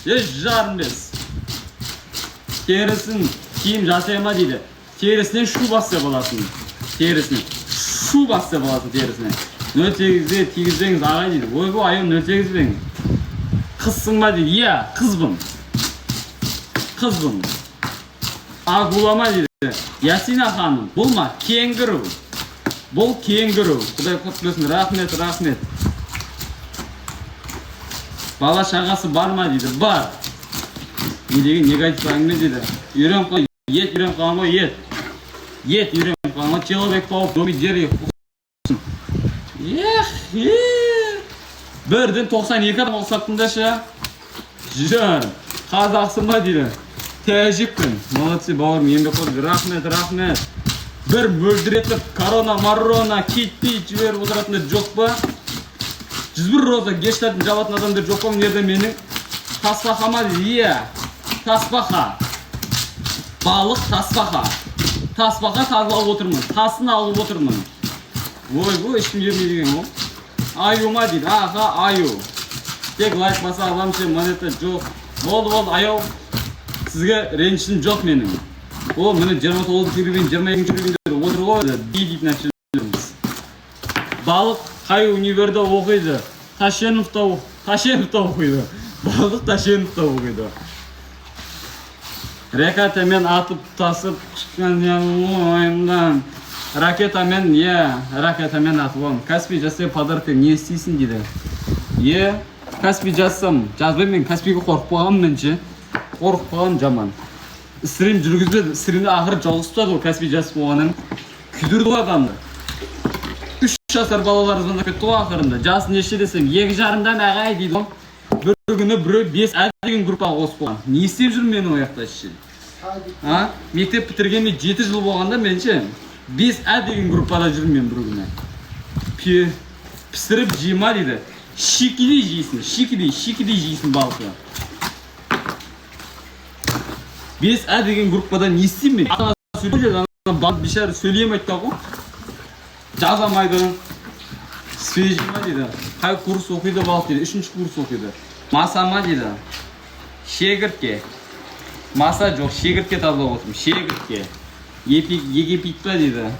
жарым терісін киім жасайма дейді. Терісінен шу басса боласың. Терісінен шу басса боласың терісінен. 08-ге тигізбеңіз ағай дейді. Ойбу айым 08 бен. Қызсың ба дейді. Иә, қызбын. Қызбын. Агулама дейді. Ясина ханым, бұл ма? Кенгіру. Бұл кенгіру. Құдай құтқылсын. Рахмет, рахмет. Бала шағасы бар ма дейді. Бар. Не деген негатив әңгіме дейді. Үйрен қалған, ет үйрен қалған ғой, ет. Ет үйрен қалған ғой, человек тауып, доми дері. Бірден 92 адам олсаттыңдашы. Жан, қазақсың ба дейді. Тәжікпін. Молодцы, бауырым, еңбек қойды. Рахмет, рахмет. Бір мөлдіретіп, корона, маррона, кетпей жіберіп отыратындар жоқ па? 101 роза, гештардың жабатын адамдар жоқ па? Нерде менің? Тасбақа ма дейді? Иә. Тасбақа. Балық тасбақа. Тасбақа тазалап отырмын. Тасын алып отырмын. Ой, бұл ешкім жеріне деген ол. Аю ма дейді? Аға, аю. Тек лайк баса аламшы, монета жоқ. Болды, аяу. Сізге ренішім жоқ менің. О, мені 29 жүрген, 22 жүргендер отыр ғой, дейдіп нәрселеріміз. Балық қай универде оқиды? Ташеновта оқиды. Балық Ташеновта оқиды. Ракетамен атып тасып шыққан ойымдан. Ракетамен атып оғым. Каспий жасай подарка не істейсің дейді. Каспий жазсам, жазбаймен Каспийге қорқып қоғам менше. Қорқып қоғам жаман. Стрим жүргізбеді, стримді ақыры жалғыстады ол Каспий жазып қоғанын. Күдірді ғой адамды. 3 жасар балалар звондап кетті ғой ақырында. Жасы неше десем, 2,5-дан ағай дейді ғой. Бір күні біреу 5 деген группаға қосып қойған. Не істеп жүр мені ояқта ше? Мектеп бітіргенме 7 жыл болғанда менше 5 деген группада жүрмін мен бір күні. Пісіріп жима дейді. Шикідей жейсің, шикідей жейсің балықты. 5 деген группада не істейм мен? Ана сөйлейді, ана бишары сөйлейм айтта ғой. Жазамайды. Свежима дейді. Қай курс оқиды балық дейді? 3-ші курс оқиды. Маса ма дейді? Шегіртке. Маса жоқ, шегіртке тазалап отырмын. Шегіртке. Егепит па дейді?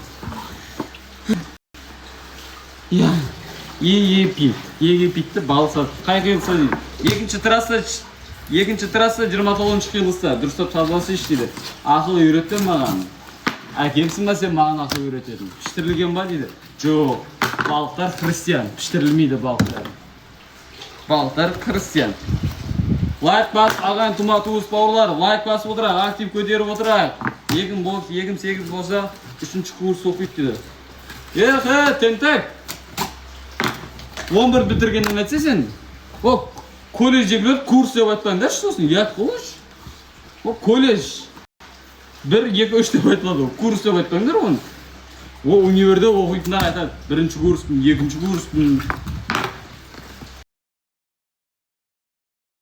Егепитті балық сатып. Қай қиылса дейді? Екінші трасса 29-ші қиылыста. Дұрыстап тазаласы еш дейді. Ақыл үйреттен маған. Әкемсің ба сен маған ақыл үйрететін? Піштірілген ба дейді? Жоқ. Балықтар христиан. Піштірілмейді балықтар. Балықтар христиан. Лайк бас, ағайын тума туыс бауырлар. Лайк басып отырайық, актив көтеріп отырайық. 28 болса 3-ші курс оқиды дейді. Тентек. 11 бітіргеннен әтсе сен? О, колледжге кіріп курс деп айтпаңдар сосын, ят қылыш. О, колледж. 1, 2, 3 деп айтылады. Курс деп айтпаңдар оны. О, универде оқитындар айтады. 1-ші курспын, 2-ші курспын.